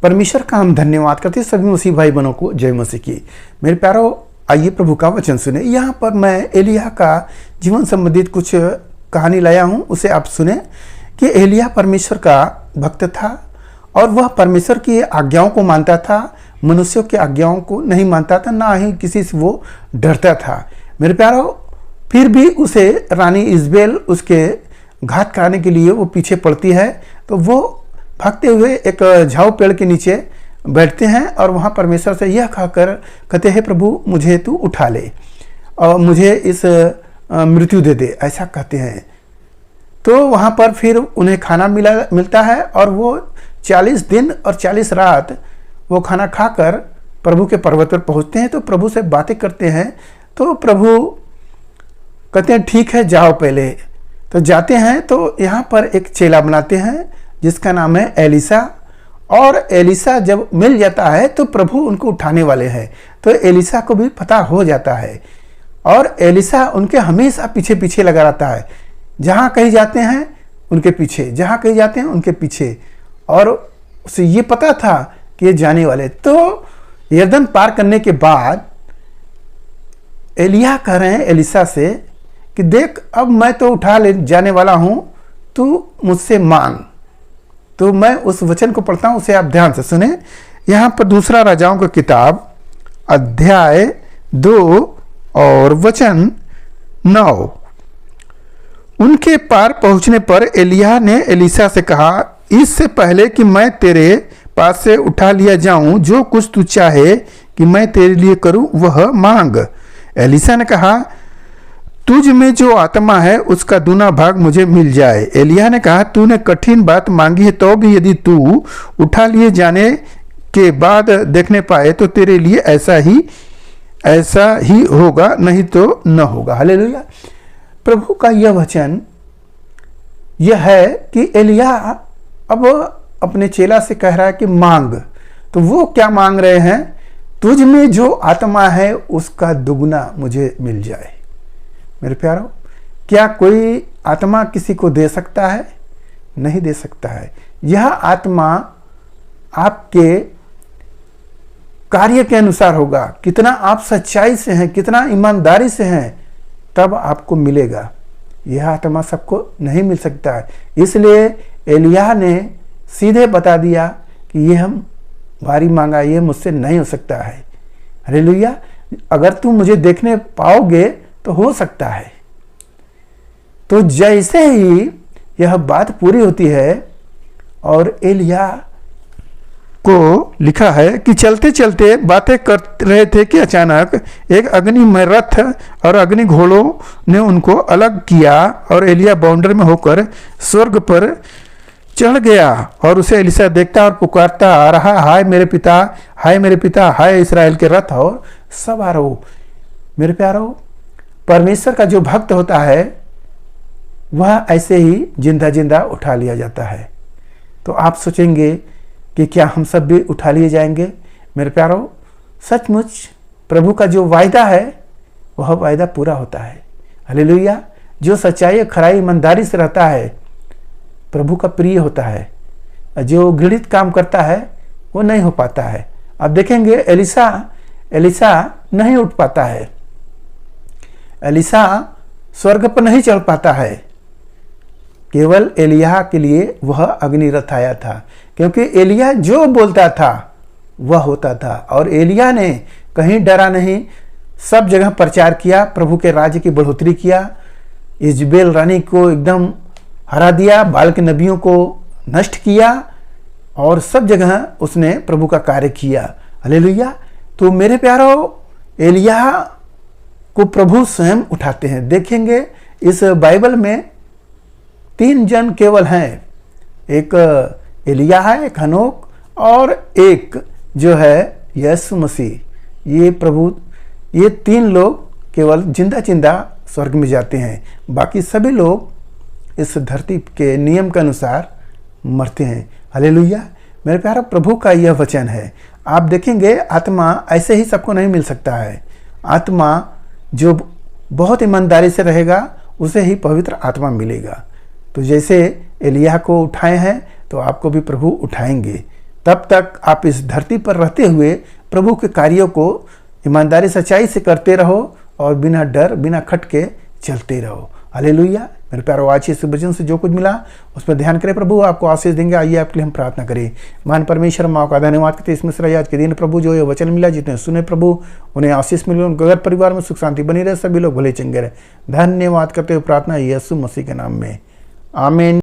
परमेश्वर का हम धन्यवाद करते हैं। सभी मसीह भाई बहनों को जय मसीह की। मेरे प्यारों, आइए प्रभु का वचन सुने। यहाँ पर मैं एलिय्याह का जीवन संबंधित कुछ कहानी लाया हूँ, उसे आप सुने कि एलिय्याह परमेश्वर का भक्त था और वह परमेश्वर की आज्ञाओं को मानता था, मनुष्यों की आज्ञाओं को नहीं मानता था, ना ही किसी से वो डरता था। मेरे प्यारों, फिर भी उसे रानी इजबेल उसके घात कराने के लिए वो पीछे पड़ती है, तो वो भागते हुए एक झाऊ पेड़ के नीचे बैठते हैं और वहाँ परमेश्वर से यह कहकर कहते हैं, प्रभु मुझे तू उठा ले और मुझे इस मृत्यु दे दे, ऐसा कहते हैं। तो वहाँ पर फिर उन्हें खाना मिलता है और वो 40 दिन और 40 रात वो खाना खाकर प्रभु के पर्वत पर पहुँचते हैं। तो प्रभु से बातें करते हैं, तो प्रभु कहते हैं ठीक है जाओ पहले। तो जाते हैं तो यहाँ पर एक चेला बनाते हैं जिसका नाम है एलीशा, और एलीशा जब मिल जाता है तो प्रभु उनको उठाने वाले हैं। तो एलीशा को भी पता हो जाता है और एलीशा उनके हमेशा पीछे पीछे लगा रहता है। जहाँ कहीं जाते हैं उनके पीछे, जहाँ कहीं जाते हैं उनके पीछे, और उसे ये पता था कि ये जाने वाले। तो यरदन पार करने के बाद एलिय्याह कह रहे हैं एलीशा से कि देख अब मैं तो उठा ले जाने वाला हूँ, तू मुझसे मांग। तो मैं उस वचन को पढ़ता हूँ, उसे आप ध्यान से सुने। यहाँ पर दूसरा राजाओं की किताब अध्याय 2 और वचन 9। उनके पार पहुँचने पर एलिय्याह ने एलीशा से कहा, इससे पहले कि मैं तेरे पास से उठा लिया जाऊं, जो कुछ तू चाहे कि मैं तेरे लिए करूं वह मांग। एलीशा ने कहा, तुझ में जो आत्मा है उसका दूना भाग मुझे मिल जाए। एलिय्याह ने कहा, तूने कठिन बात मांगी है, तो भी यदि तू उठा लिए जाने के बाद देखने पाए तो तेरे लिए ऐसा ही होगा, नहीं तो न होगा। हालेलुया। प्रभु का यह वचन यह है कि एलिय्याह अब अपने चेला से कह रहा है कि मांग। तो वो क्या मांग रहे हैं? तुझ में जो आत्मा है उसका दुगना मुझे मिल जाए। मेरे प्यारों, क्या कोई आत्मा किसी को दे सकता है? नहीं दे सकता है। यह आत्मा आपके कार्य के अनुसार होगा। कितना आप सच्चाई से हैं, कितना ईमानदारी से हैं, तब आपको मिलेगा। यह आत्मा सबको नहीं मिल सकता है। इसलिए एलिय्याह ने सीधे बता दिया कि ये हम भारी मांगा, ये मुझसे नहीं हो सकता है। हालेलुया। अगर तुम मुझे देखने पाओगे तो हो सकता है। तो जैसे ही यह बात पूरी होती है और एलिय्याह को लिखा है कि चलते चलते बातें कर रहे थे कि अचानक एक अग्निमय रथ और अग्नि घोड़ों ने उनको अलग किया और एलिय्याह बाउंडर में होकर स्वर्ग पर चढ़ गया और उसे एलीशा देखता और पुकारता आ रहा, हाय मेरे पिता, हाय मेरे पिता, हाय इस्राएल के रथ और सवारों। मेरे प्यारों, परमेश्वर का जो भक्त होता है वह ऐसे ही जिंदा जिंदा उठा लिया जाता है। तो आप सोचेंगे कि क्या हम सब भी उठा लिए जाएंगे? मेरे प्यारों, सचमुच प्रभु का जो वायदा है वह वायदा पूरा होता है। हालेलुया। जो सच्चाई, खराई, ईमानदारी से रहता है प्रभु का प्रिय होता है। जो घृणित काम करता है वो नहीं हो पाता है। आप देखेंगे एलीशा नहीं उठ पाता है, एलीशा स्वर्ग पर नहीं चढ़ पाता है। केवल एलिय्याह के लिए वह अग्निरथ आया था, क्योंकि एलिय्याह जो बोलता था वह होता था। और एलिय्याह ने कहीं डरा नहीं, सब जगह प्रचार किया, प्रभु के राज्य की बढ़ोतरी किया, इजबेल रानी को एकदम हरा दिया, बाल के नबियों को नष्ट किया और सब जगह उसने प्रभु का कार्य किया। हालेलुया। तो मेरे प्यारों, एलिय्याह को प्रभु स्वयं उठाते हैं। देखेंगे इस बाइबल में 3 जन केवल हैं, एक एलिय्याह है, एक हनोक और एक जो है यीशु मसीह। ये प्रभु, ये 3 लोग केवल जिंदा जिंदा स्वर्ग में जाते हैं, बाकी सभी लोग इस धरती के नियम के अनुसार मरते हैं। हालेलुया। मेरे प्यारा, प्रभु का यह वचन है। आप देखेंगे आत्मा ऐसे ही सबको नहीं मिल सकता है। आत्मा जो बहुत ईमानदारी से रहेगा उसे ही पवित्र आत्मा मिलेगा। तो जैसे एलिय्याह को उठाए हैं तो आपको भी प्रभु उठाएंगे। तब तक आप इस धरती पर रहते हुए प्रभु के कार्यों को ईमानदारी सच्चाई से करते रहो और बिना डर बिना खटके चलते रहो। हालेलुया। मेरे प्यारो, आज इस वचन से जो कुछ मिला उस पर ध्यान करें, प्रभु आपको आशीष देंगे। आइए आपके लिए हम प्रार्थना करें। महान परमेश्वर, माँ का धन्यवाद करते इसमें से आज के दिन प्रभु जो ये वचन मिला, जितने सुने प्रभु उन्हें आशीष मिले, उनके घर परिवार में सुख शांति बनी रहे, सभी लोग भले चंगे रहे। धन्यवाद करते हुए प्रार्थना यीशु मसीह के नाम में, आमीन।